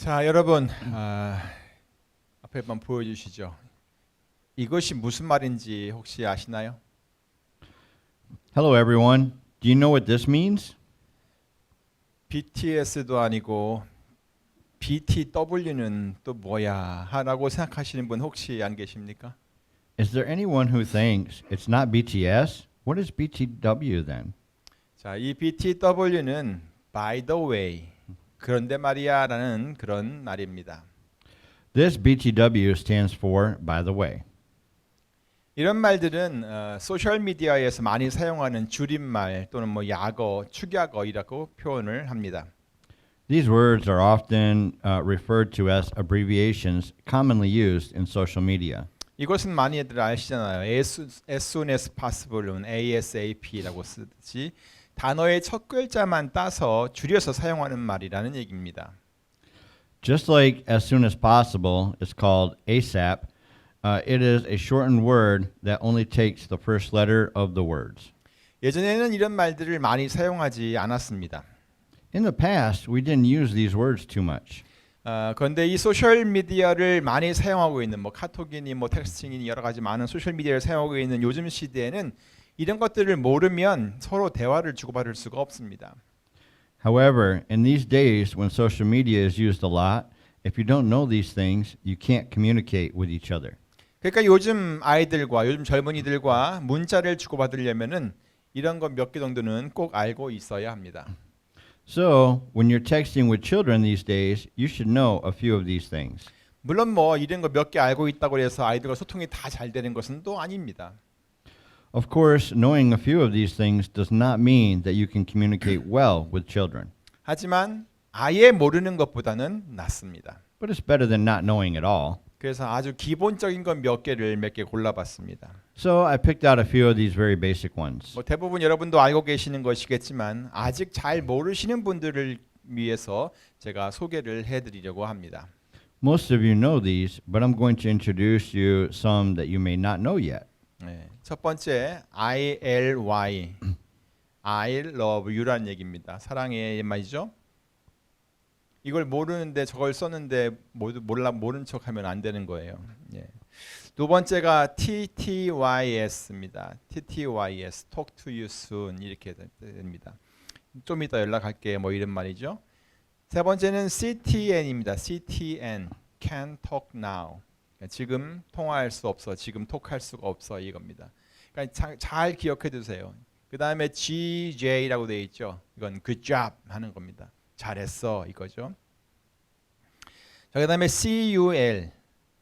자, 여러분 앞에 한번 보여주시죠. 이것이 무슨 말인지 혹시 아시나요? Hello, everyone. Do you know what this means? BTS도 아니고 BTW는 또 뭐야? 라고 생각하시는 분 혹시 안 계십니까? Is there anyone who thinks it's not BTS? What is BTW then? 자, 이 BTW는 by the way, 그런데 말이야라는 그런 말입니다. This BTW stands for by the way. 이런 말들은 소셜 미디어에서 많이 사용하는 줄임말 또는 뭐 약어, 축약어이라고 표현을 합니다. These words are often referred to as abbreviations commonly used in social media. 이것은 많이들 아시잖아요. as soon as possible은 ASAP라고 쓰듯이 단어의 첫 글자만 따서 줄여서 사용하는 말이라는 얘기입니다. Just like as soon as possible is called ASAP, it is a shortened word that only takes the first letter of the words. 예전에는 이런 말들을 많이 사용하지 않았습니다. In the past, we didn't use these words too much. 그런데 이 소셜 미디어를 많이 사용하고 있는 뭐 카톡이니 뭐 텍스팅이니 여러 가지 많은 소셜 미디어를 사용하고 있는 요즘 시대에는 이런 것들을 모르면 서로 대화를 주고받을 수가 없습니다. However, in these days when social media is used a lot, if you don't know these things, you can't communicate with each other. 그러니까 요즘 아이들과 요즘 젊은이들과 문자를 주고받으려면은 이런 것 몇 개 정도는 꼭 알고 있어야 합니다. So, when you're texting with children these days, you should know a few of these things. 물론 뭐 이런 거 몇 개 알고 있다고 해서 아이들과 소통이 다 잘 되는 것은 또 아닙니다. Of course, knowing a few of these things does not mean that you can communicate well with children. 하지만 아예 모르는 것보다는 낫습니다. But it's better than not knowing at all. 그래서 아주 기본적인 것 몇 개 골라봤습니다. So, I picked out a few of these very basic ones. 뭐 대부분 여러분도 알고 계시는 것이겠지만 아직 잘 모르시는 분들을 위해서 제가 소개를 해드리려고 합니다. Most of you know these, but I'm going to introduce you some that you may not know yet. 네, 첫 번째 ILY, I love you라는 얘기입니다. 사랑해 말이죠. 이걸 모르는데 저걸 썼는데 모두 모른 척하면 안 되는 거예요. 예. 두 번째가 TTYS입니다. TTYS, Talk to you soon 이렇게 됩니다. 좀 이따 연락할게 뭐 이런 말이죠. 세 번째는 CTN입니다. CTN, Can't talk now. 그러니까 지금 통화할 수 없어, 지금 톡할 수가 없어 이겁니다. 그러니까 잘 기억해 두세요. 그 다음에 GJ라고 되어 있죠. 이건 good job 하는 겁니다. 잘했어 이거죠. 자, 그다음에 CUL,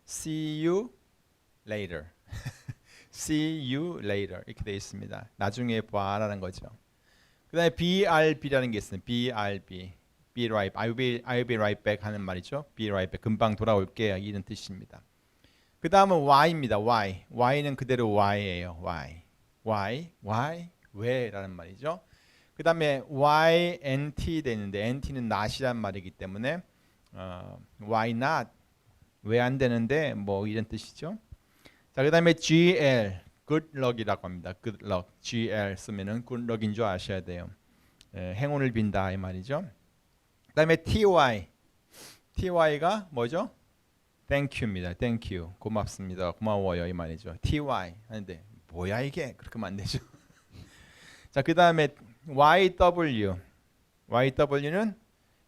see you later, see you later 이렇게 되어 있습니다. 나중에 봐라는 거죠. 그다음에 BRB라는 게 있습니다. BRB, be right, I'll be right back 하는 말이죠. be right back, 금방 돌아올게 이런 뜻입니다. 그 다음은 Y입니다. Y, Y는 그대로 Y예요. Y, 왜라는 말이죠. 그 다음에 YNT 되는데 NT는 not이란 말이기 때문에 why not? 왜 안 되는데? 뭐 이런 뜻이죠. 자, 그 다음에 GL, good luck이라고 합니다. good luck, GL 쓰면은 good luck인 줄 아셔야 돼요. 행운을 빈다 이 말이죠. 그 다음에 TY가 뭐죠? Thank you입니다. Thank you, 고맙습니다, 고마워요 이 말이죠. TY 하는데 뭐야 이게? 그렇게 하면 안 되죠. 자, 그 다음에 YW는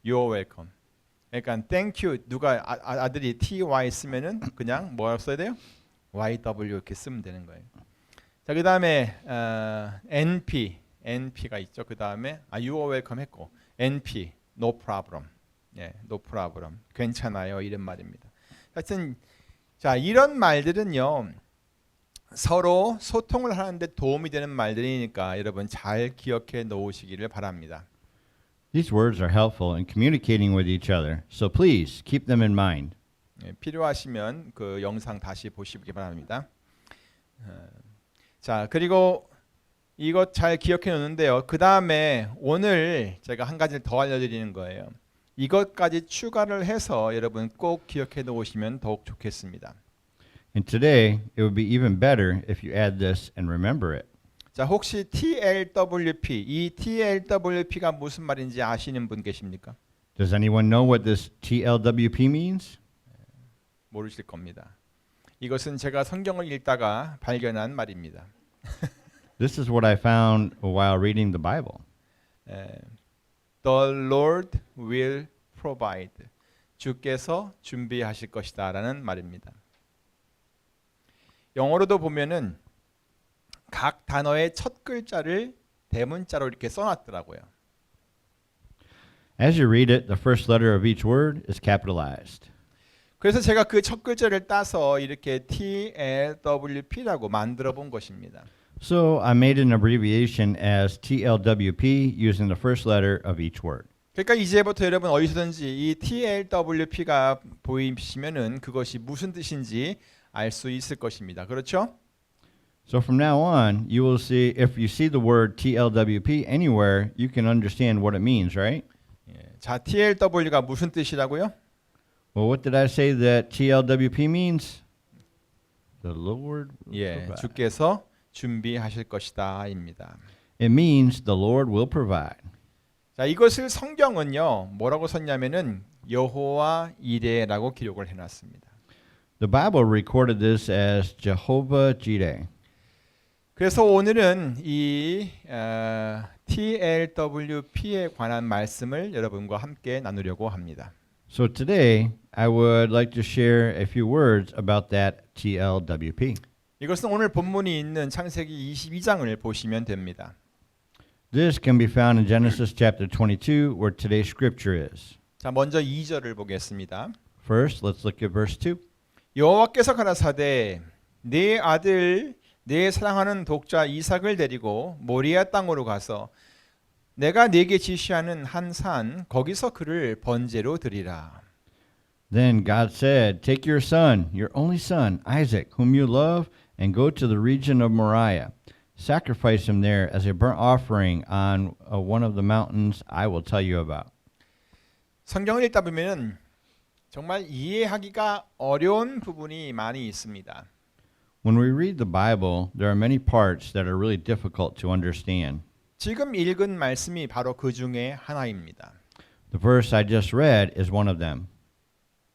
You're welcome. 그러니까 thank you 누가 아들이 TY 쓰면은 그냥 뭐라고 써야 돼요? YW 이렇게 쓰면 되는 거예요. 자, 그 다음에 NP가 있죠. 그 다음에 You're welcome 했고 NP no problem. 예, no problem. 괜찮아요 이런 말입니다. 하여튼 자, 이런 말들은요. 서로 소통을 하는데 도움이 되는 말들이니까 여러분 잘 기억해 놓으시기를 바랍니다. These words are helpful in communicating with each other, so please keep them in mind. 필요하시면 그 영상 다시 보시기 바랍니다. 자, 그리고 이것 잘 기억해 놓는데요. 그 다음에 오늘 제가 한 가지를 더 알려드리는 거예요. 이것까지 추가를 해서 여러분 꼭 기억해 놓으시면 더욱 좋겠습니다. And today, it would be even better if you add this and remember it. 자, 혹시 TLWP, 이 TLWP가 무슨 말인지 아시는 분 계십니까? Does anyone know what this TLWP means? 모르실 겁니다. 이것은 제가 성경을 읽다가 발견한 말입니다. This is what I found while reading the Bible. The Lord will provide. 주께서 준비하실 것이다라는 말입니다. 영어로도 보면은 각 단어의 첫 글자를 대문자로 이렇게 써놨더라고요. As you read it, the first letter of each word is capitalized. 그래서 제가 그 첫 글자를 따서 이렇게 TLWP라고 만들어 본 것입니다. So I made an abbreviation as TLWP using the first letter of each word. 그러니까 이제부터 여러분 어디서든지 이 TLWP가 보이시면은 그것이 무슨 뜻인지 알 수 있을 것입니다. 그렇죠? So from now on, you will see, if you see the word TLWP anywhere, you can understand what it means, right? 예. 자, TLW가 무슨 뜻이라고요? Well, what did I say that TLWP means? The Lord will 예, provide. 주께서 준비하실 것이다입니다. It means the Lord will provide. 자, 이것을 성경은요 뭐라고 썼냐면은 여호와 이레라고 기록을 해놨습니다. The Bible recorded this as Jehovah Jireh. 그래서 오늘은 이 TLWP에 관한 말씀을 여러분과 함께 나누려고 합니다. So today, I would like to share a few words about that TLWP. 이것은 오늘 본문이 있는 창세기 22장을 보시면 됩니다. This can be found in Genesis chapter 22, where today's scripture is. 자, 먼저 2절을 보겠습니다. First, let's look at verse 2. 여호와께서 가라사대 네 아들 내 사랑하는 독자 이삭을 데리고 모리아 땅으로 가서 내가 네게 지시하는 한 산 거기서 그를 번제로 드리라. Then God said, Take your son, your only son, Isaac, whom you love, and go to the region of Moriah. Sacrifice him there as a burnt offering on one of the mountains I will tell you about. 성경을 읽다 보면은 정말 이해하기가 어려운 부분이 많이 있습니다. When we read the Bible, there are many parts that are really difficult to understand. 지금 읽은 말씀이 바로 그 중에 하나입니다. The verse I just read is one of them.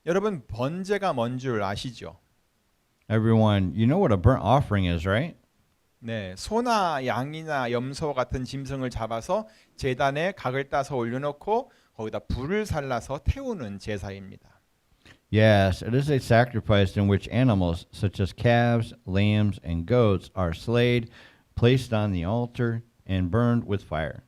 여러분 번제가 뭔 줄 아시죠? Everyone, you know what a burnt offering is, right? 네, 소나 양이나 염소 같은 짐승을 잡아서 제단에 각을 따서 올려놓고 거기다 불을 살라서 태우는 제사입니다. Yes, it is a sacrifice in which animals such as calves, lambs, and goats are slayed, placed on the altar, and burned with fire.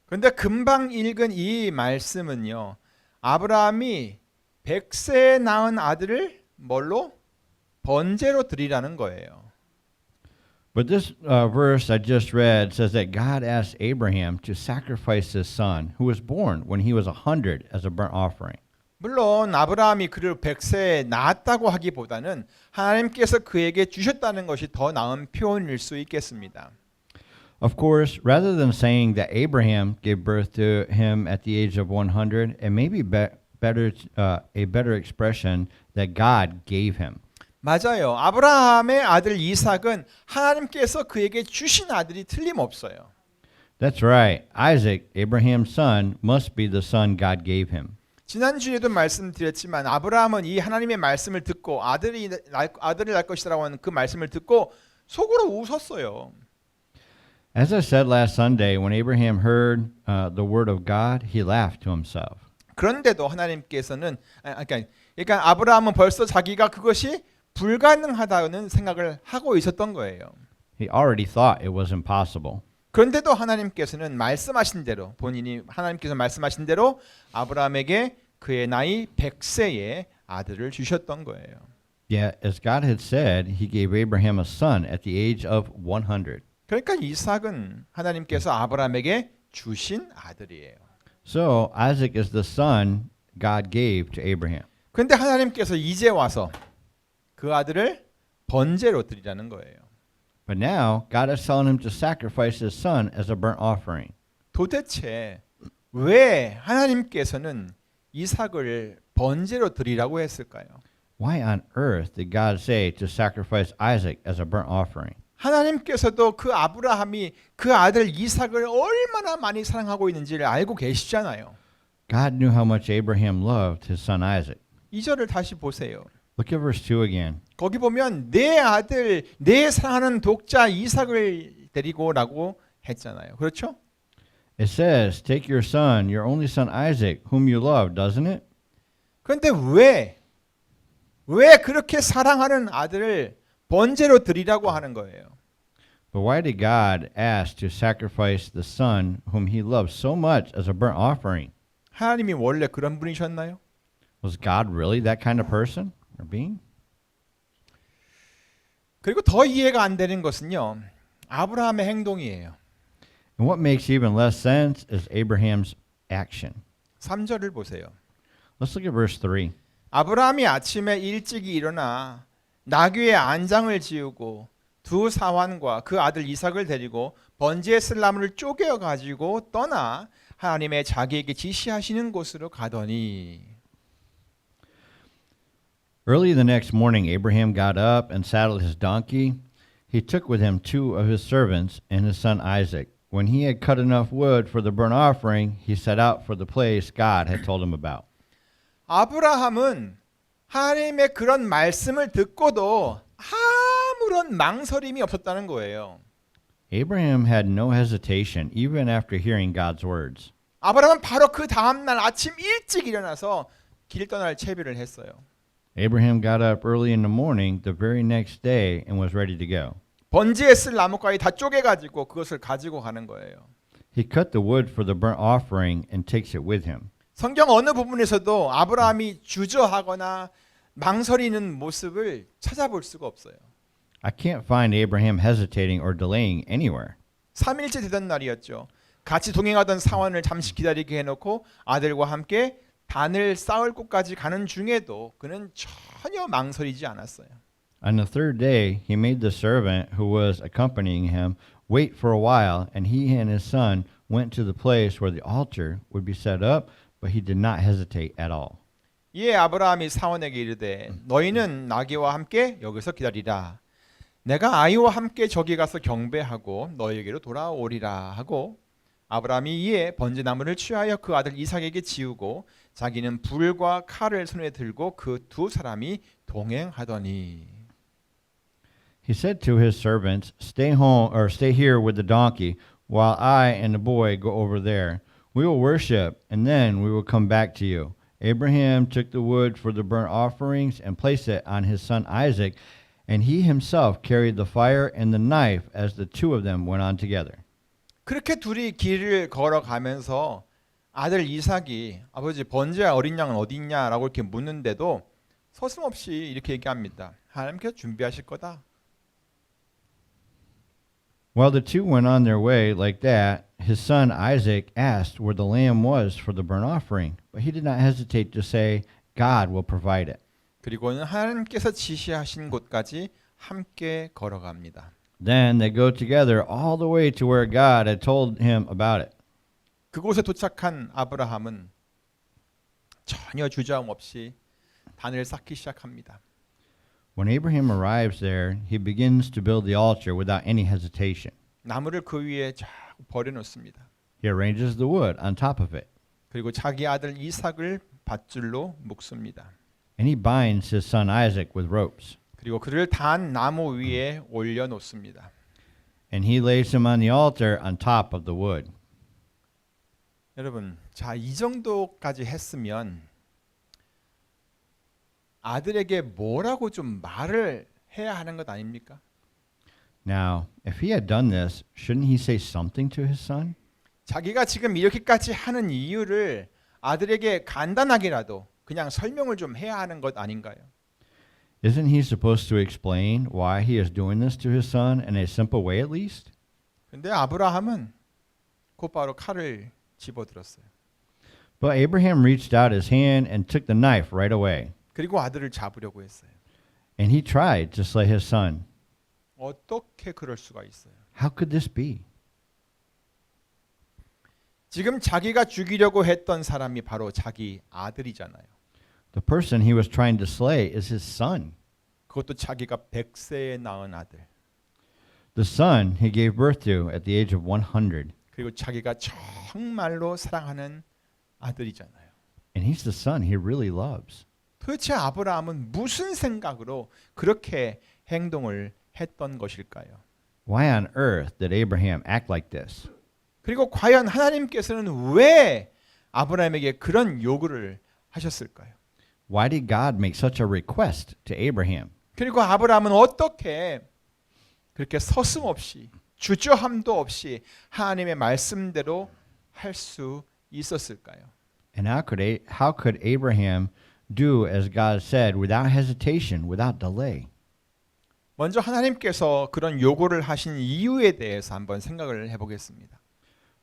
그런데 금방 읽은 이 말씀은요. 아브라함이 100세에 낳은 아들을 뭘로? 번제로 드리라는 거예요. But this verse I just read says that God asked Abraham to sacrifice his son, who was born when he was 100, as a burnt offering. 물론 아브라함이 그를 100세에 낳았다고 하기보다는 하나님께서 그에게 주셨다는 것이 더 나은 표현일 수 있겠습니다. Of course, rather than saying that Abraham gave birth to him at the age of 100, it may be a better expression that God gave him. 맞아요. 아브라함의 아들 이삭은 하나님께서 그에게 주신 아들이 틀림없어요. That's right. Isaac, Abraham's son, must be the son God gave him. 지난주에도 말씀드렸지만 아브라함은 이 하나님의 말씀을 듣고 아들을 낳을 것이라고 하는 그 말씀을 듣고 속으로 웃었어요. As I said last Sunday, when Abraham heard the word of God, he laughed to himself. 그런데도 하나님께서는 그러니까 아브라함은 벌써 자기가 그것이 불가능하다는 생각을 하고 있었던 거예요. He already thought it was impossible. 그런데도 하나님께서는 말씀하신 대로 본인이 하나님께서 말씀하신 대로 아브라함에게 그의 나이 100세의 아들을 주셨던 거예요. Yet, as God had said, he gave Abraham a son at the age of 100. 그러니까 이삭은 하나님께서 아브라함에게 주신 아들이에요. So, Isaac is the son God gave to Abraham. 그런데 하나님께서 이제 와서 그 아들을 번제로 드리라는 거예요. But now, God is telling him to sacrifice his son as a burnt offering. 도대체 왜 하나님께서는 이삭을 번제로 드리라고 했을까요? Why on earth did God say to sacrifice Isaac as a burnt offering? 하나님께서도 그 아브라함이 그 아들 이삭을 얼마나 많이 사랑하고 있는지를 알고 계시잖아요. God knew how much Abraham loved his son Isaac. 2절을 다시 보세요. Look at verse 2 again. 거기 보면 내 아들, 내 사랑하는 독자 이삭을 데리고라고 했잖아요. 그렇죠? It says, take your son, your only son Isaac, whom you love, doesn't it? 그런데 왜 그렇게 사랑하는 아들을 번제로 드리라고 하는 거예요? But why did God ask to sacrifice the son whom he loved so much as a burnt offering? 하나님이 원래 그런 분이셨나요? Was God really that kind of person or being? 그리고 더 이해가 안 되는 것은요. 아브라함의 행동이에요. And what makes even less sense is Abraham's action. 3절을 보세요. Let's look at verse 3. 아브라함이 아침에 일찍이 일어나 나귀의 안장을 지우고 두 사환과 그 아들 이삭을 데리고 번제에 쓸 나무를 쪼개어 가지고 떠나 하나님의 자기에게 지시하시는 곳으로 가더니 Early the next morning, Abraham got up and saddled his donkey. He took with him 2 of his servants and his son Isaac. When he had cut enough wood for the burnt offering, he set out for the place God had told him about. 아브라함은 하나님의 그런 말씀을 듣고도 아무런 망설임이 없었다는 거예요. Abraham had no hesitation even after hearing God's words. 아브라함은 바로 그 다음 날 아침 일찍 일어나서 길 떠날 채비를 했어요. Abraham got up early in the morning the very next day and was ready to go. 번제에 쓸 나뭇가지 다 쪼개가지고 그것을 가지고 가는 거예요. He cut the wood for the burnt offering and takes it with him. 성경 어느 부분에서도 아브라함이 주저하거나 망설이는 모습을 찾아볼 수가 없어요. I can't find Abraham hesitating or delaying anywhere. 3일째 되던 날이었죠. 같이 동행하던 사원을 잠시 기다리게 해놓고 아들과 함께 단을 쌓을 곳까지 가는 중에도 그는 전혀 망설이지 않았어요. On the third day, he made the servant who was accompanying him wait for a while, and he and his son went to the place where the altar would be set up, but he did not hesitate at all. 이에 아브라함이 사원에게 이르되 너희는 나귀와 함께 여기서 기다리라. 내가 아이와 함께 저기 가서 경배하고 너희에게로 돌아오리라 하고 아브라함이 이에 번제나무를 취하여 그 아들 이삭에게 지우고 자기는 불과 칼을 손에 들고 그 두 사람이 동행하더니 He said to his servants, "Stay home or stay here with the donkey, while I and the boy go over there. We will worship, and then we will come back to you." Abraham took the wood for the burnt offerings and placed it on his son Isaac, and he himself carried the fire and the knife as the 2 of them went on together. 그렇게 둘이 길을 걸어가면서 아들 이삭이 아버지 번제 어린 양은 어디 있냐라고 이렇게 묻는데도 서슴없이 이렇게 얘기합니다. 하나님께서 준비하실 거다. While the 2 went on their way like that, his son Isaac asked where the lamb was for the burnt offering, but he did not hesitate to say, God will provide it. 그리고는 하나님께서 지시하신 곳까지 함께 걸어갑니다. Then they go together all the way to where God had told him about it. 그곳에 도착한 아브라함은 전혀 주저함 없이 단을 쌓기 시작합니다. When Abraham arrives there, he begins to build the altar without any hesitation. 나무를 그 위에 쫙 버려놓습니다. He arranges the wood on top of it, 그리고 자기 아들 이삭을 밧줄로 묶습니다. and he binds his son Isaac with ropes. 그리고 그를 단 나무 위에 올려놓습니다. And he lays him on the altar on top of the wood. 여러분, 자, 이 정도까지 했으면 아들에게 뭐라고 좀 말을 해야 하는 것 아닙니까? Now, if he had done this, shouldn't he say something to his son? 자기가 지금 이렇게까지 하는 이유를 아들에게 간단하게라도 그냥 설명을 좀 해야 하는 것 아닌가요? Isn't he supposed to explain why he is doing this to his son in a simple way at least? 근데 아브라함은 곧바로 칼을 집어들었어요. But Abraham reached out his hand and took the knife right away. 그리고 아들을 잡으려고 했어요. And he tried to slay his son. 어떻게 그럴 수가 있어요? How could this be? 지금 자기가 죽이려고 했던 사람이 바로 자기 아들이잖아요. The person he was trying to slay is his son. 그것도 자기가 100세에 낳은 아들. The son he gave birth to at the age of 100. 그리고 자기가 정말로 사랑하는 아들이잖아요. And he's the son he really loves. 도대체 아브라함은 무슨 생각으로 그렇게 행동을 했던 것일까요? Why on earth did Abraham act like this? 그리고 과연 하나님께서는 왜 아브라함에게 그런 요구를 하셨을까요? Why did God make such a request to Abraham? 그리고 아브라함은 어떻게 그렇게 서슴없이 주저함도 없이 하나님의 말씀대로 할 수 있었을까요? And how could Abraham do as God said without hesitation, without delay? 먼저 하나님께서 그런 요구를 하신 이유에 대해서 한번 생각을 해보겠습니다.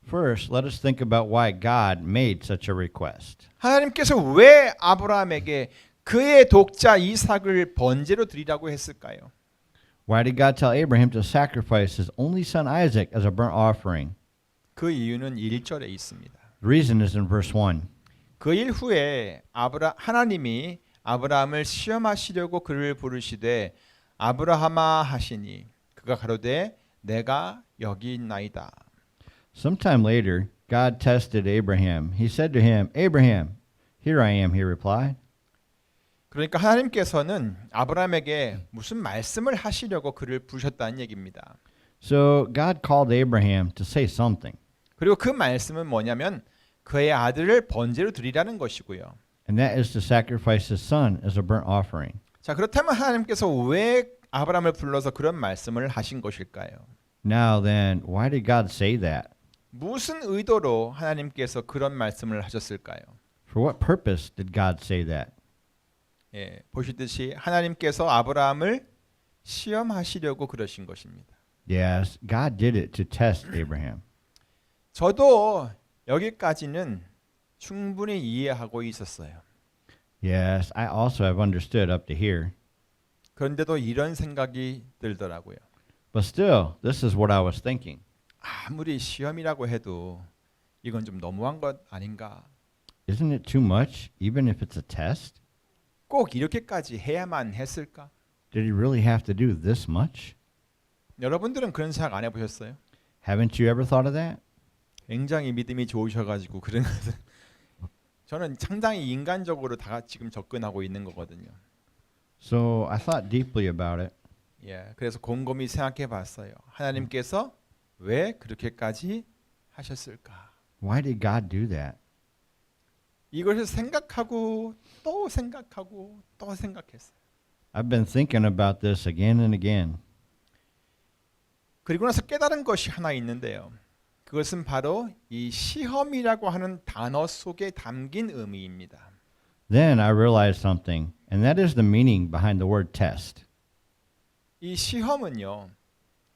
First, let us think about why God made such a request. 하나님께서 왜 아브라함에게 그의 독자 이삭을 번제로 드리라고 했을까요? Why did God tell Abraham to sacrifice his only son Isaac as a burnt offering? 그 이유는 1절에 있습니다. The reason is in verse 1. 그 일 후에 하나님이 아브라함을 시험하시려고 그를 부르시되 아브라함아 하시니 그가 가로되 내가 여기 있나이다. Sometime later, God tested Abraham. He said to him, Abraham, here I am, he replied. 그러니까 하나님께서는 아브라함에게 무슨 말씀을 하시려고 그를 부르셨다는 얘기입니다. So God called Abraham to say something. 그리고 그 말씀은 뭐냐면 그의 아들을 번제로 드리라는 것이고요. And that is to sacrifice his son as a burnt offering. 자, 그렇다면 하나님께서 왜 아브라함을 불러서 그런 말씀을 하신 것일까요? Now then, why did God say that? 무슨 의도로 하나님께서 그런 말씀을 하셨을까요? For what purpose did God say that? 예, 보시듯이 하나님께서 아브라함을 시험하시려고 그러신 것입니다. Yes, God did it to test Abraham. 저도 여기까지는 충분히 이해하고 있었어요. Yes, I also have understood up to here. 그런데도 이런 생각이 들더라고요. But still, this is what I was thinking. 아무리 시험이라고 해도 이건 좀 너무한 것 아닌가? Isn't it too much, even if it's a test? 꼭 이렇게까지 해야만 했을까? Did he really have to do this much? 여러분들은 그런 생각 안 해보셨어요? Haven't you ever thought of that? 굉장히 믿음이 좋으셔가지고 그런 것은 저는 상당히 인간적으로 다 지금 접근하고 있는 거거든요. So I thought deeply about it. 예, 그래서 곰곰이 생각해봤어요. 하나님께서 왜 그렇게까지 하셨을까? Why did God do that? 이것을 생각하고 또 생각하고 또 생각했어요. I've been thinking about this again and again. 그리고 나서 깨달은 것이 하나 있는데요. 그것은 바로 이 시험이라고 하는 단어 속에 담긴 의미입니다. Then I realized something, and that is the meaning behind the word test. 이 시험은요.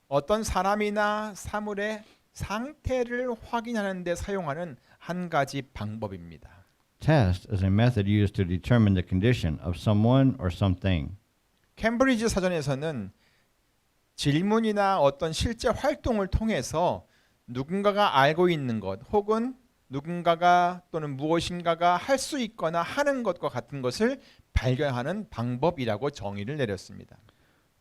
어떤 사람이나 사물의 상태를 확인하는 데 사용하는 한 가지 방법입니다. Test is a method used to determine the condition of someone or something. 캠브리지 사전에서는 질문이나 어떤 실제 활동을 통해서 누군가가 알고 있는 것 혹은 누군가가 또는 무엇인가가 할 수 있거나 하는 것과 같은 것을 발견하는 방법이라고 정의를 내렸습니다.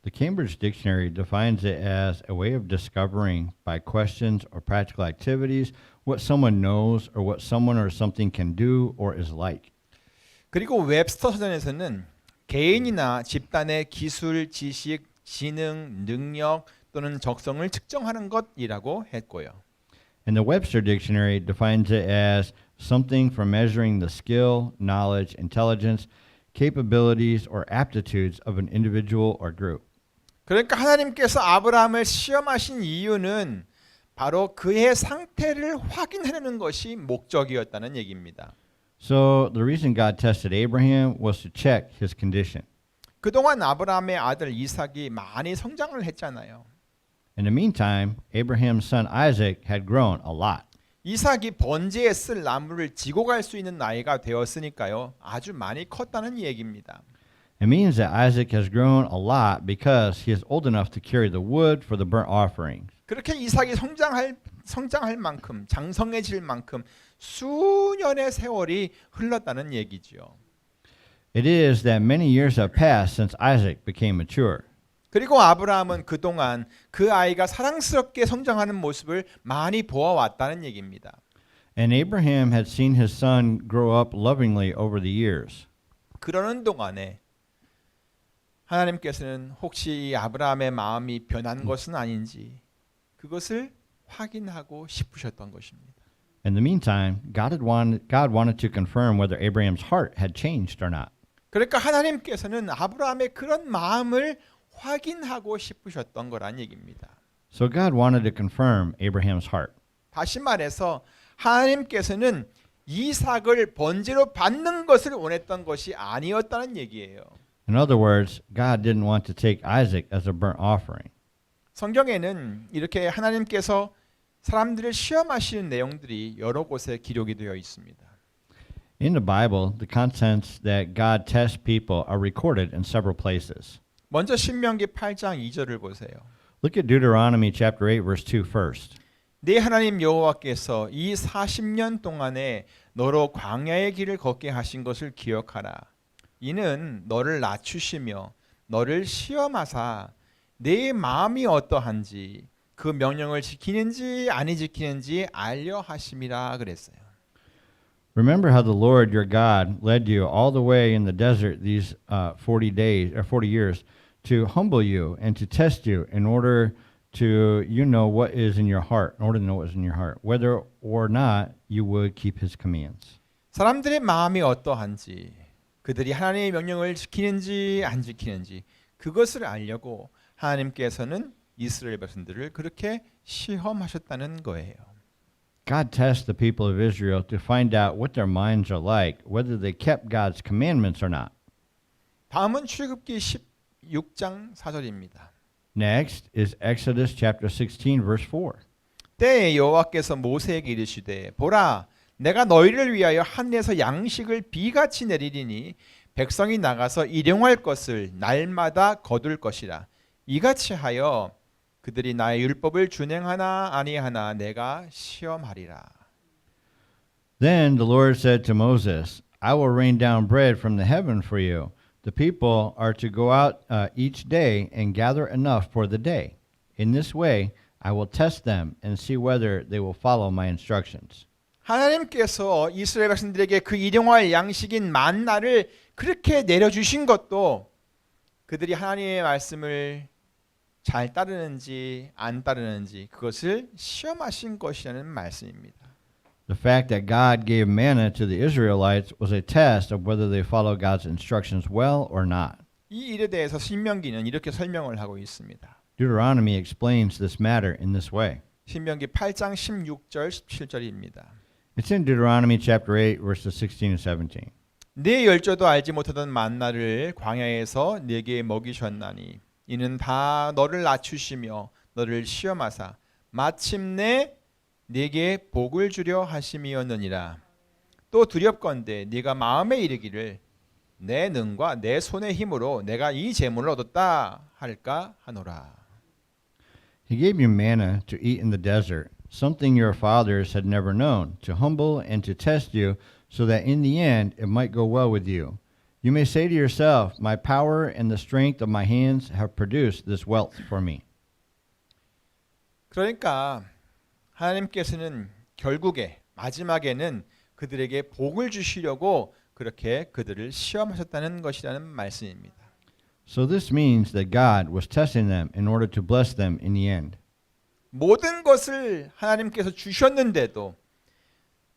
The Cambridge Dictionary defines it as a way of discovering by questions or practical activities what someone knows or what someone or something can do or is like. 그리고 웹스터 사전에서는 개인이나 집단의 기술, 지식, 지능, 능력 또는 적성을 측정하는 것이라고 했고요. And the Webster Dictionary defines it as something for measuring the skill, knowledge, intelligence, capabilities, or aptitudes of an individual or group. 그러니까 하나님께서 아브라함을 시험하신 이유는 바로 그의 상태를 확인하려는 것이 목적이었다는 얘기입니다. So the reason God tested Abraham was to check his condition. 그동안 아브라함의 아들 이삭이 많이 성장을 했잖아요. In the meantime, Abraham's son Isaac had grown a lot. 이삭이 번제에 쓸 나무를 지고 갈 수 있는 나이가 되었으니까요. 아주 많이 컸다는 얘기입니다. It means that Isaac has grown a lot because he is old enough to carry the wood for the burnt offerings. 그렇게 이삭이 성장할 만큼 장성해질 만큼 수년의 세월이 흘렀다는 얘기죠. It is that many years have passed since Isaac became mature. 그리고 아브라함은 그동안 그 아이가 사랑스럽게 성장하는 모습을 많이 보아왔다는 얘기입니다. And Abraham had seen his son grow up lovingly over the years. 그러는 동안에 하나님께서는 혹시 이 아브라함의 마음이 변한 것은 아닌지 그것을 확인하고 싶으셨던 것입니다. In the meantime, God wanted to confirm whether Abraham's heart had changed or not. 그러니까 하나님께서는 아브라함의 그런 마음을 확인하고 싶으셨던 거란 얘기입니다. So God wanted to confirm Abraham's heart. 다시 말해서 하나님께서는 이삭을 번제로 받는 것을 원했던 것이 아니었다는 얘기예요. In other words, God didn't want to take Isaac as a burnt offering. 성경에는 이렇게 하나님께서 사람들을 시험하시는 내용들이 여러 곳에 기록이 되어 있습니다. In the Bible, the contents that God tests people are recorded in several places. 먼저 신명기 8장 2절을 보세요. Look at Deuteronomy chapter 8 verse 2 first. 네 하나님 여호와께서 이 40년 동안에 너로 광야의 길을 걷게 하신 것을 기억하라. 이는 너를 낮추시며 너를 시험하사 내 마음이 어떠한지 그 명령을 지키는지 아니 지키는지 알려 하심이라 그랬어요. Remember how the Lord your God led you all the way in the desert these 40 years to humble you and to test you in order to know what is in your heart, whether or not you would keep his commands. 사람들의 마음이 어떠한지 그들이 하나님의 명령을 지키는지 안 지키는지 그것을 알려고 하나님께서는 이스라엘 백성들을 그렇게 시험하셨다는 거예요. God tests the people of Israel to find out what their minds are like, whether they kept God's commandments or not. 다음은 출애굽기 16장 4절입니다. Next is Exodus chapter 16 verse 4. 때에 여호와께서 모세에게 이르시되 보라 내가 너희를 위하여 하늘에서 양식을 비같이 내리리니 백성이 나가서 일용할 것을 날마다 거둘 것이라 이같이 하여 그들이 나의 율법을 준행하나 아니하나 내가 시험하리라. Then the Lord said to Moses, I will rain down bread from the heaven for you. The people are to go out each day and gather enough for the day. In this way, I will test them and see whether they will follow my instructions. 하나님께서 이스라엘 백성들에게 그 일용할 양식인 만나를 그렇게 내려주신 것도 그들이 하나님의 말씀을 잘 따르는지 안 따르는지 그것을 시험하신 것이라는 말씀입니다. The fact that God gave manna to the Israelites was a test of whether they follow God's instructions well or not. 이 일에 대해서 신명기는 이렇게 설명을 하고 있습니다. Deuteronomy explains this matter in this way. 신명기 8장 16절 17절입니다. It's in Deuteronomy chapter 8 verses 16 and 17. 네 열조도 알지 못하던 만나를 광야에서 네게 먹이셨나니 이는 다 너를 낮추시며 너를 시험하사 마침내 네게 복을 주려 하심이었느니라. 또 두렵건대 네가 마음에 이르기를 내 능과 내 손의 힘으로 내가 이 재물을 얻었다 할까 하노라. He gave you manna to eat in the desert, something your fathers had never known, to humble and to test you, so that in the end it might go well with you. You may say to yourself, my power and the strength of my hands have produced this wealth for me. 그러니까 하나님께서는 결국에 마지막에는 그들에게 복을 주시려고 그렇게 그들을 시험하셨다는 것이라는 말씀입니다. So this means that God was testing them in order to bless them in the end. 모든 것을 하나님께서 주셨는데도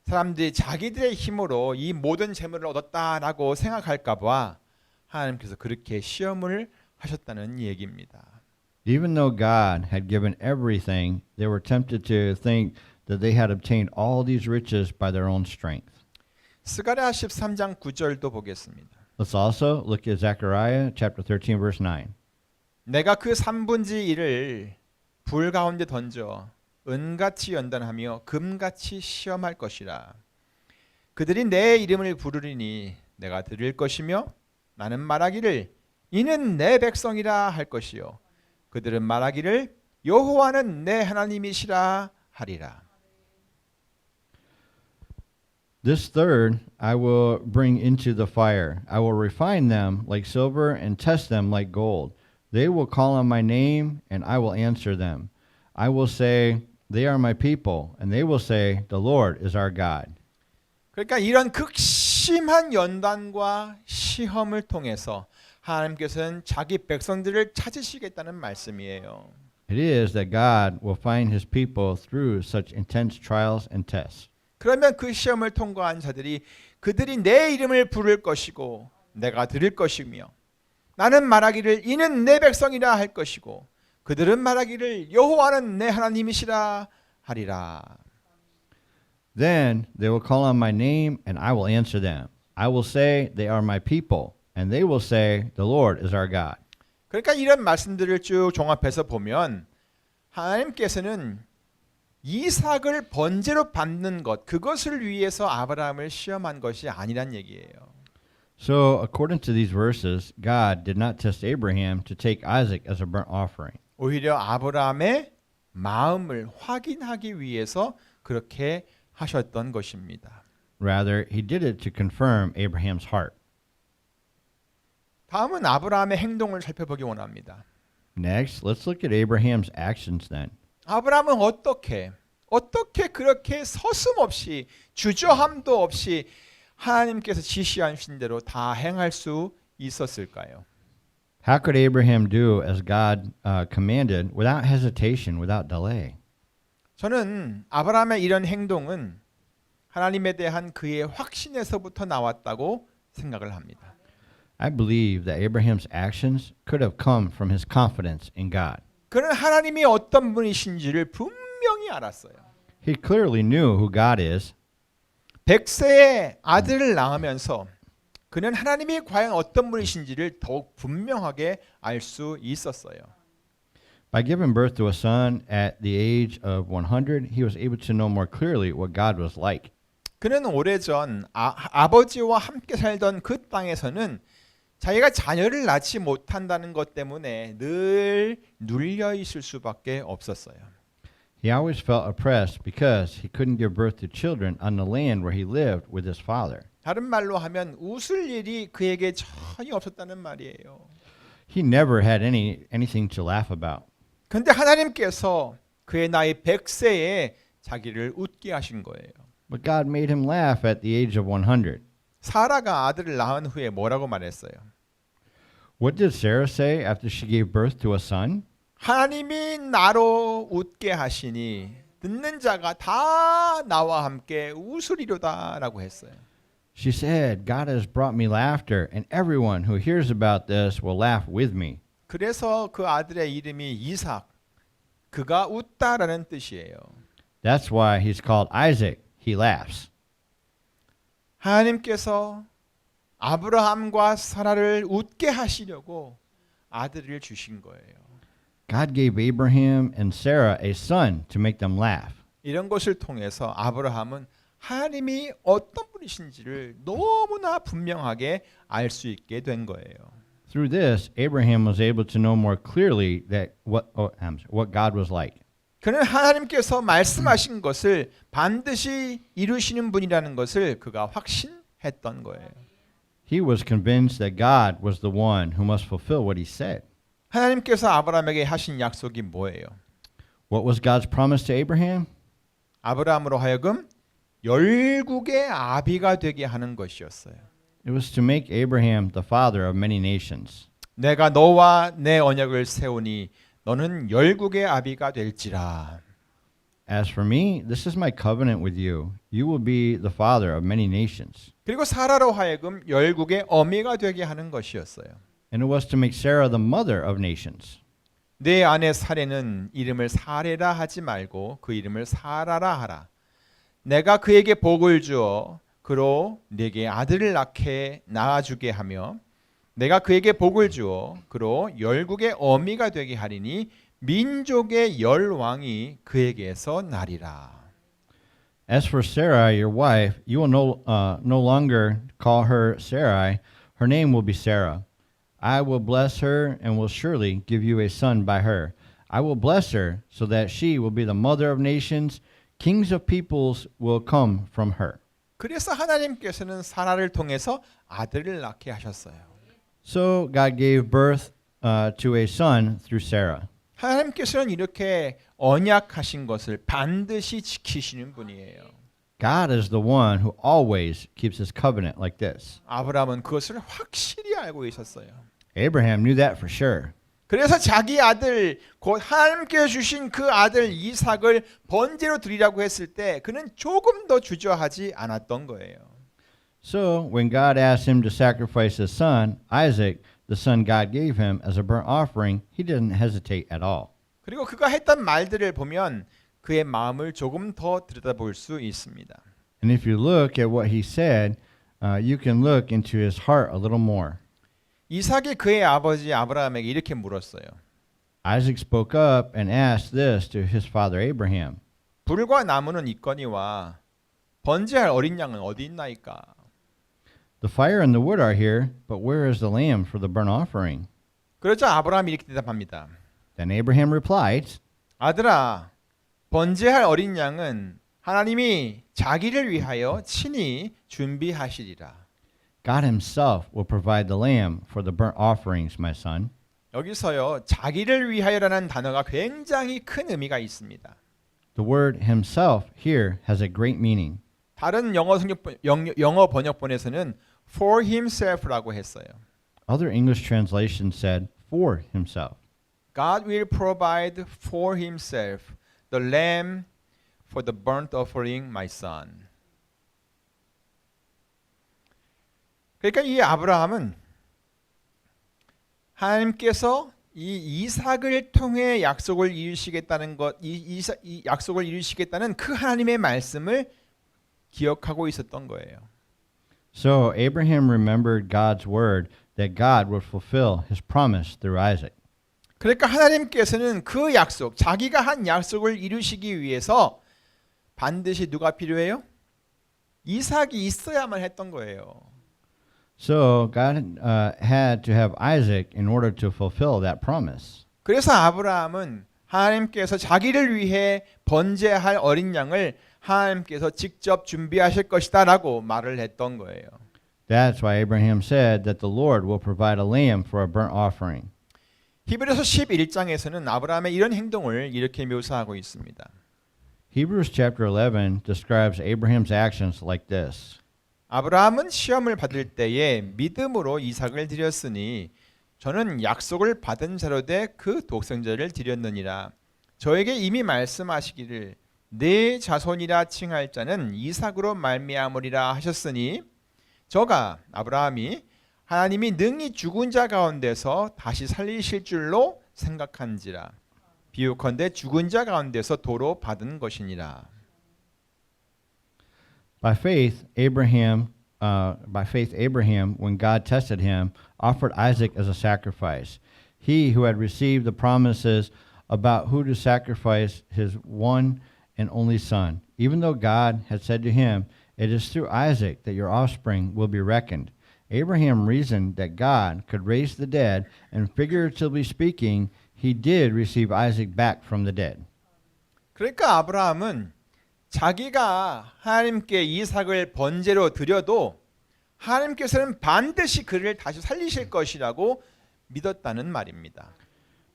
사람들이 자기들의 힘으로 이 모든 재물을 얻었다라고 생각할까 봐 하나님께서 그렇게 시험을 하셨다는 얘기입니다. Even though God had given everything, they were tempted to think that they had obtained all these riches by their own strength. 스가랴 13장 9절도 보겠습니다. Let's also look at Zechariah chapter 13 verse 9. 내가 그 3분지 1을 불 가운데 던져 은같이 연단하며 금같이 시험할 것이라. 그들이 내 이름을 부르리니 내가 들을 것이며 나는 말하기를 이는 내 백성이라 할 것이요 그들은 말하기를 여호와는 내 하나님이시라 하리라. This third I will bring into the fire. I will refine them like silver and test them like gold. They will call on my name and I will answer them. I will say, they are my people, and they will say, the Lord is our God. 그러니까 이런 극심한 연단과 시험을 통해서 하나님께서는 자기 백성들을 찾으시겠다는 말씀이에요. It is that God will find his people through such intense trials and tests. 그러면 그 시험을 통과한 자들이 그들이 내 이름을 부를 것이고 내가 들을 것이며 나는 말하기를 이는 내 백성이라 할 것이고 그들은 말하기를 여호와는 내 하나님이시라 하리라. Then they will call on my name, and I will answer them. I will say, they are my people, and they will say, the Lord is our God. 그러니까 이런 말씀들을 쭉 종합해서 보면 하나님께서는 이삭을 번제로 받는 것 그것을 위해서 아브라함을 시험한 것이 아니란 얘기예요. So, according to these verses, God did not test Abraham to take Isaac as a burnt offering. 오히려 아브라함의 마음을 확인하기 위해서 그렇게 하셨던 것입니다. Rather, he did it to confirm Abraham's heart. 다음은 아브라함의 행동을 살펴보기 원합니다. Next, let's look at Abraham's actions then. 아브라함은 어떻게 그렇게 서슴없이 주저함도 없이 하나님께서 지시하신 대로 다 행할 수 있었을까요? How could Abraham do as God commanded without hesitation, without delay? 저는 아브라함의 이런 행동은 하나님에 대한 그의 확신에서부터 나왔다고 생각을 합니다. I believe that Abraham's actions could have come from his confidence in God. 그는 하나님이 어떤 분이신지를 분명히 알았어요. He clearly knew who God is. 100세의 아들을 낳으면서 그는 하나님이 과연 어떤 분이신지를 더욱 분명하게 알 수 있었어요. By giving birth to a son at the age of 100, he was able to know more clearly what God was like. 그는 오래전 아버지와 함께 살던 그 땅에서는 자기가 자녀를 낳지 못한다는 것 때문에 늘 눌려 있을 수밖에 없었어요. He always felt oppressed because he couldn't give birth to children on the land where he lived with his father. 다른 말로 하면 웃을 일이 그에게 전혀 없었다는 말이에요. He never had anything to laugh about. 그런데 하나님께서 그의 나이 100세에 자기를 웃게 하신 거예요. But God made him laugh at the age of 100. 사라가 아들을 낳은 후에 뭐라고 말했어요? What did Sarah say after she gave birth to a son? 하나님이 나로 웃게 하시니 듣는 자가 다 나와 함께 웃으리로다라고 했어요. She said, God has brought me laughter, and everyone who hears about this will laugh with me. 그래서 그 아들의 이름이 이삭, 그가 웃다라는 뜻이에요. That's why he's called Isaac. He laughs. 하나님께서 아브라함과 사라를 웃게 하시려고 아들을 주신 거예요. God gave Abraham and Sarah a son to make them laugh. 이런 것을 통해서 아브라함은 하나님이 어떤 분이신지를 너무나 분명하게 알 수 있게 된 거예요. Through this, Abraham was able to know more clearly that what God was like. 그는 하나님께서 말씀하신 것을 반드시 이루시는 분이라는 것을 그가 확신했던 거예요. He was convinced that God was the one who must fulfill what he said. 하나님께서 아브라함에게 하신 약속이 뭐예요? What was God's promise to Abraham? 아브라함으로 하여금 열국의 아비가 되게 하는 것이었어요. It was to make Abraham the father of many nations. 내가 너와 내 언약을 세우니 너는 열국의 아비가 될지라. As for me, this is my covenant with you. You will be the father of many nations. 그리고 사라로 하여금 열국의 어미가 되게 하는 것이었어요. And it was to make Sarah the mother of nations. 내 아내 사레는 이름을 사레라 하지 말고 그 이름을 사라라 하라. 내가 그에게 복을 주어 그로 네게 아들을 낳아주게 하며 내가 그에게 복을 주어 그로 열국의 어미가 되게 하리니 민족의 열 왕이 그에게서 나리라. As for Sarai, your wife, you will no longer call her Sarai. Her name will be Sarah. I will bless her and will surely give you a son by her. I will bless her so that she will be the mother of nations. Kings of peoples will come from her. 그래서 하나님께서는 사라를 통해서 아들을 낳게 하셨어요. So God gave birth to a son through Sarah. 하나님께서는 이렇게 언약하신 것을 반드시 지키시는 분이에요. God is the one who always keeps his covenant like this. 아브라함은 그것을 확실히 알고 있었어요. Abraham knew that for sure. 그래서 자기 아들 곧 하나님께서 주신 그 아들 이삭을 번제로 드리라고 했을 때 그는 조금 더 주저하지 않았던 거예요. So when God asked him to sacrifice his son, Isaac, the son God gave him as a burnt offering, he didn't hesitate at all. 그리고 그가 했던 말들을 보면 그의 마음을 조금 더 들여다볼 수 있습니다. And if you look at what he said, you can look into his heart a little more. 이삭이 그의 아버지 아브라함에게 이렇게 물었어요. Isaac spoke up and asked this to his father Abraham. 불과 나무는 있거니와 번제할 어린 양은 어디 있나이까? The fire and the wood are here, but where is the lamb for the burnt offering? 그러자 아브라함이 이렇게 대답합니다. Then Abraham replied, 아들아, 번제할 어린 양은 하나님이 자기를 위하여 친히 준비하시리라. God himself will provide the lamb for the burnt offerings, my son. 여기서요, 자기를 위하여라는 단어가 굉장히 큰 의미가 있습니다. The word himself here has a great meaning. 다른 영어 번역본에서는 for himself라고 했어요. Other English translations said for himself. God will provide for himself the lamb for the burnt offering, my son. 그러니까 이 아브라함은 하나님께서 이 이삭을 통해 약속을 이루시겠다는 것, 이 약속을 이루시겠다는 그 하나님의 말씀을 기억하고 있었던 거예요. So Abraham remembered God's word that God would fulfill his promise through Isaac. 그러니까 하나님께서는 그 약속, 자기가 한 약속을 이루시기 위해서 반드시 누가 필요해요? 이삭이 있어야만 했던 거예요. So God had to have Isaac in order to fulfill that promise. 그래서 아브라함은 하나님께서 자기를 위해 번제할 어린 양을 하나님께서 직접 준비하실 것이다라고 말을 했던 거예요. That's why Abraham said that the Lord will provide a lamb for a burnt offering. 히브리서 11장에서는 아브라함의 이런 행동을 이렇게 묘사하고 있습니다. Hebrews chapter 11 describes Abraham's actions like this. 아브라함은 시험을 받을 때에 믿음으로 이삭을 드렸으니 저는 약속을 받은 자로 돼 그 독생자를 드렸느니라. 저에게 이미 말씀하시기를 내 자손이라 칭할 자는 이삭으로 말미암으리라 하셨으니 저가 아브라함이 하나님이 능히 죽은 자 가운데서 다시 살리실 줄로 생각한지라. 비유컨대 죽은 자 가운데서 도로 받은 것이니라. By faith, Abraham, when God tested him, offered Isaac as a sacrifice. He who had received the promises about who to sacrifice his one and only son, even though God had said to him, "It is through Isaac that your offspring will be reckoned." Abraham reasoned that God could raise the dead, and figuratively speaking, he did receive Isaac back from the dead. 그러니까 아브라함은 자기가 하나님께 이삭을 번제로 드려도 하나님께서는 반드시 그를 다시 살리실 것이라고 믿었다는 말입니다.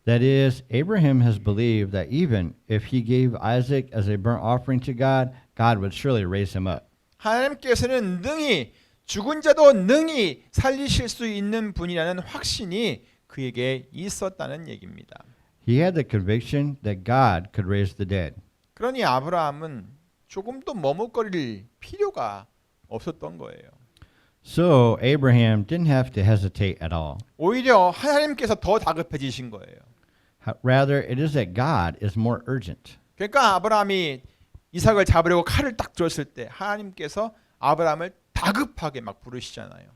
That is, Abraham has believed that even if he gave Isaac as a burnt offering to God, God would surely raise him up. 하나님께서는 능히 죽은 자도 능히 살리실 수 있는 분이라는 확신이 그에게 있었다는 얘기입니다. He had the conviction that God could raise the dead. 그러니 아브라함은 조금도 머뭇거릴 필요가 없었던 거예요. So Abraham didn't have to hesitate at all. 오히려 하나님께서 더 다급해지신 거예요. Rather, it is that God is more urgent. 그러니까 아브라함이 이삭을 잡으려고 칼을 딱 들었을 때 하나님께서 아브라함을 다급하게 막 부르시잖아요.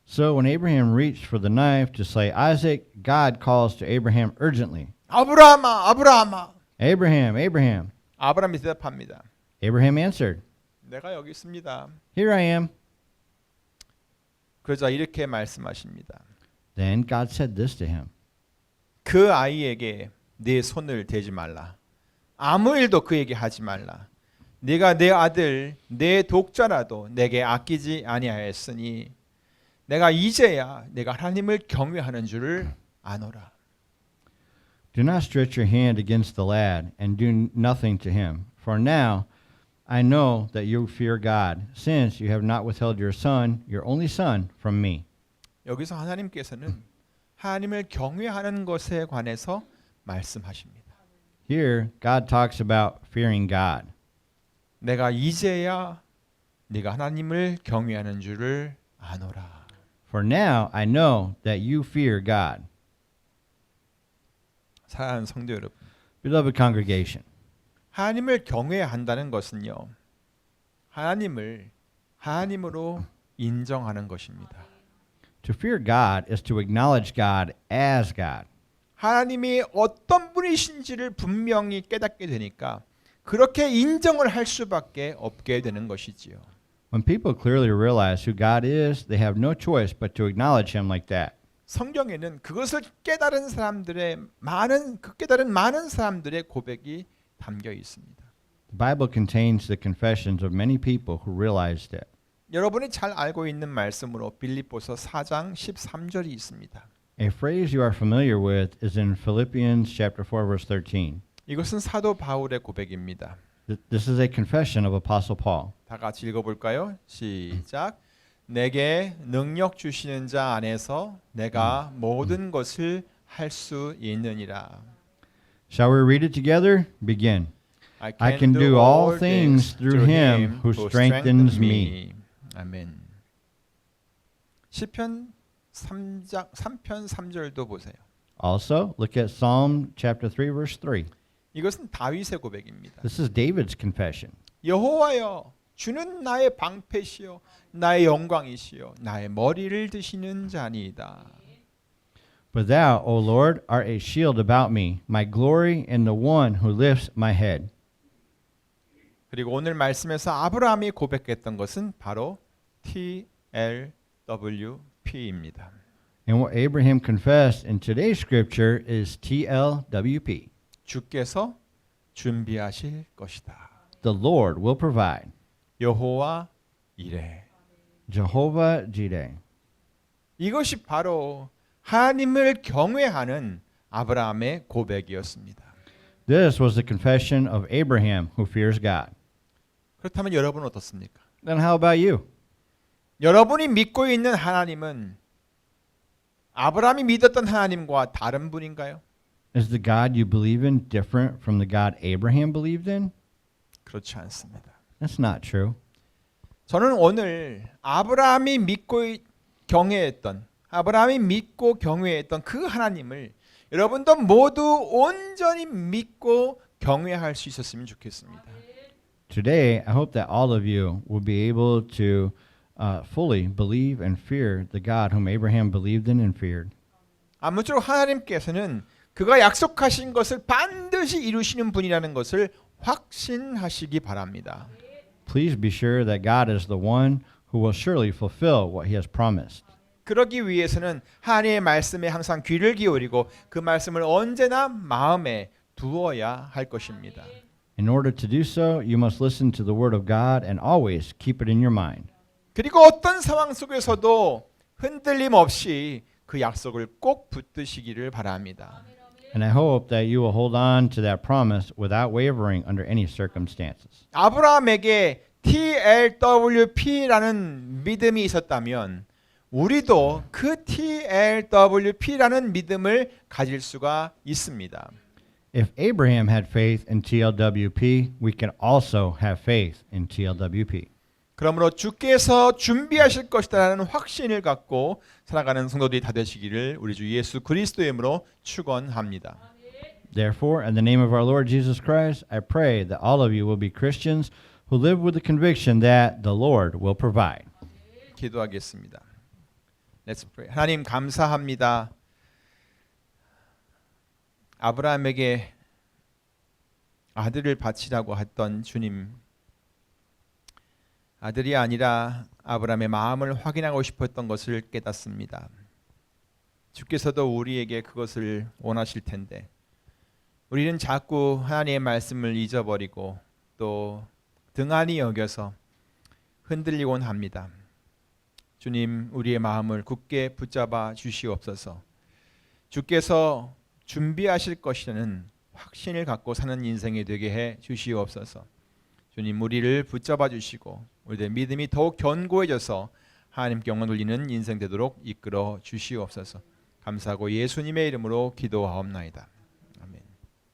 So when Abraham reached for the knife to slay Isaac, God calls to Abraham urgently. 아브라함아, 아브라함아. Abraham, Abraham. 아브라함이 대답합니다. Abraham answered, 내가 여기 있습니다. Here I am. 그러자 이렇게 말씀하십니다. Then God said this to him. 그 아이에게 네 손을 대지 말라. 아무 일도 그에게 하지 말라. 네가 내 아들, 내 독자라도 내게 아끼지 아니하였으니 내가 이제야 내가 하나님을 경외하는 줄을 아노라. Do not stretch your hand against the lad, and do nothing to him. For now I know that you fear God, since you have not withheld your son, your only son, from me. 여기서 하나님께서는 하나님을 경외하는 것에 관해서 말씀하십니다. Here, God talks about fearing God. 내가 이제야 네가 하나님을 경외하는 줄을 아노라. For now I know that you fear God. 사랑하는 성도 여러분, Beloved congregation, 하나님을 경외한다는 것은요, 하나님을 하나님으로 인정하는 것입니다. to fear God is to acknowledge God as God. 하나님이 어떤 분이신지를 분명히 깨닫게 되니까 그렇게 인정을 할 수밖에 없게 되는 것이지요. When people clearly realize who God is, they have no choice but to acknowledge Him like that. 성경에는 그것을 깨달은 많은 사람들의 고백이 담겨 있습니다. The Bible contains the confessions of many people who realized it. 여러분이 잘 알고 있는 말씀으로 빌립보서 4장 13절이 있습니다. A phrase you are familiar with is in Philippians chapter 4 verse 13. 이것은 사도 바울의 고백입니다. This is a confession of Apostle Paul. 다 같이 읽어볼까요? 시작. 내게 능력 주시는 자 안에서 내가 모든 것을 할 수 있느니라. Shall we read it together? Begin. I can do all things through him who strengthens me. 아멘. 시편 3편 3절도 보세요. Also, look at Psalm chapter 3 verse 3. 이것은 다윗의 고백입니다. This is David's confession. 여호와여, 주는 나의 방패시요 나의 영광이시요 나의 머리를 드시는 자니이다. But thou, O Lord, art a shield about me, my glory and the one who lifts my head. 그리고 오늘 말씀에서 아브라함이 고백했던 것은 바로 TLWP입니다. And what Abraham confessed in today's scripture is TLWP. 주께서 준비하실 것이다. The Lord will provide. 여호와 이레. Jehovah Jireh. 이것이 바로 하나님을 경외하는 아브라함의 고백이었습니다. This was the confession of Abraham who fears God. 그렇다면 여러분은 어떻습니까? Then how about you? 여러분이 믿고 있는 하나님은 아브라함이 믿었던 하나님과 다른 분인가요? Is the God you believe in different from the God Abraham believed in? 그렇지 않습니다. That's not true. 저는 오늘 아브라함이 믿고 경외했던 그 하나님을 여러분도 모두 온전히 믿고 경외할 수 있었으면 좋겠습니다. Today, I hope that all of you will be able to fully believe and fear the God whom Abraham believed in and feared. 아무쪼록 하나님께서는 그가 약속하신 것을 반드시 이루시는 분이라는 것을 확신하시기 바랍니다. Please be sure that God is the one who will surely fulfill what He has promised. 그러기 위해서는 하나님의 말씀에 항상 귀를 기울이고 그 말씀을 언제나 마음에 두어야 할 것입니다. In order to do so, you must listen to the word of God and always keep it in your mind. 그리고 어떤 상황 속에서도 흔들림 없이 그 약속을 꼭 붙드시기를 바랍니다. And I hope that you will hold on to that promise without wavering under any circumstances. 아브라함에게 TLWP라는 믿음이 있었다면 우리도 그 TLWP라는 믿음을 가질 수가 있습니다. If Abraham had faith in TLWP, we can also have faith in TLWP. 그러므로 주께서 준비하실 것이라는 확신을 갖고 살아가는 성도들이 다 되시기를 우리 주 예수 그리스도의 이름으로 축원합니다. Therefore, in the name of our Lord Jesus Christ, I pray that all of you will be Christians who live with the conviction that the Lord will provide. 기도하겠습니다. Let's pray. 하나님 감사합니다. 아브라함에게 아들을 바치라고 했던 주님, 아들이 아니라 아브라함의 마음을 확인하고 싶었던 것을 깨닫습니다. 주께서도 우리에게 그것을 원하실 텐데 우리는 자꾸 하나님의 말씀을 잊어버리고 또 등한히 여겨서 흔들리곤 합니다. 주님, 우리의 마음을 굳게 붙잡아 주시옵소서. 주께서 준비하실 것이라는 확신을 갖고 사는 인생이 되게 해 주시옵소서. 주님 우리를 붙잡아 주시고 우리의 믿음이 더욱 견고해져서 하나님께 영광 돌리는 인생 되도록 이끌어 주시옵소서. 감사하고 예수님의 이름으로 기도하옵나이다.